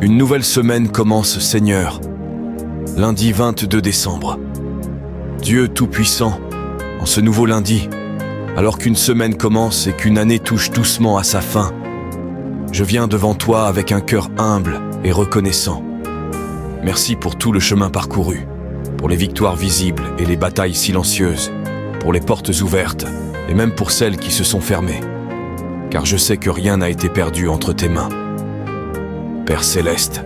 Une nouvelle semaine commence, Seigneur. Lundi 22 décembre. Dieu Tout-Puissant, en ce nouveau lundi, alors qu'une semaine commence et qu'une année touche doucement à sa fin, je viens devant toi avec un cœur humble et reconnaissant. Merci pour tout le chemin parcouru, pour les victoires visibles et les batailles silencieuses, pour les portes ouvertes et même pour celles qui se sont fermées, car je sais que rien n'a été perdu entre tes mains. Père Céleste,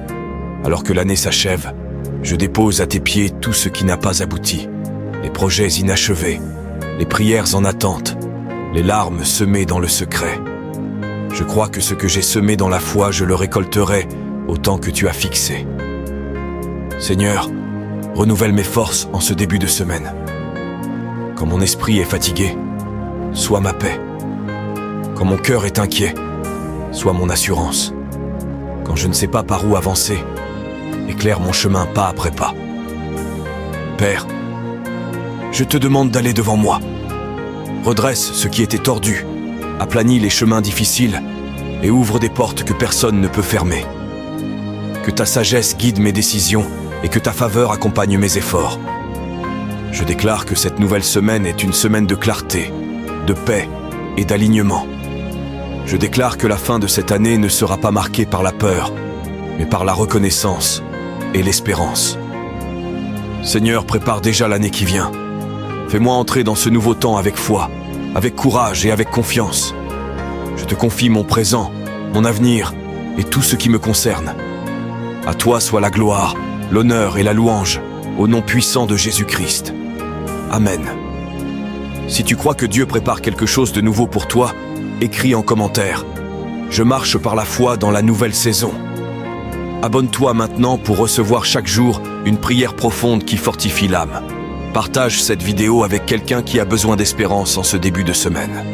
alors que l'année s'achève, je dépose à tes pieds tout ce qui n'a pas abouti, les projets inachevés, les prières en attente, les larmes semées dans le secret. Je crois que ce que j'ai semé dans la foi, je le récolterai au temps que tu as fixé. Seigneur, renouvelle mes forces en ce début de semaine. Quand mon esprit est fatigué, sois ma paix. Quand mon cœur est inquiet, sois mon assurance. Quand je ne sais pas par où avancer, éclaire mon chemin pas après pas. Père, je te demande d'aller devant moi. Redresse ce qui était tordu, aplanis les chemins difficiles et ouvre des portes que personne ne peut fermer. Que ta sagesse guide mes décisions et que ta faveur accompagne mes efforts. Je déclare que cette nouvelle semaine est une semaine de clarté, de paix et d'alignement. Je déclare que la fin de cette année ne sera pas marquée par la peur, mais par la reconnaissance et l'espérance. Seigneur, prépare déjà l'année qui vient. Fais-moi entrer dans ce nouveau temps avec foi, avec courage et avec confiance. Je te confie mon présent, mon avenir et tout ce qui me concerne. À toi soit la gloire, l'honneur et la louange, au nom puissant de Jésus-Christ. Amen. Si tu crois que Dieu prépare quelque chose de nouveau pour toi, écris en commentaire. Je marche par la foi dans la nouvelle saison. Abonne-toi maintenant pour recevoir chaque jour une prière profonde qui fortifie l'âme. Partage cette vidéo avec quelqu'un qui a besoin d'espérance en ce début de semaine.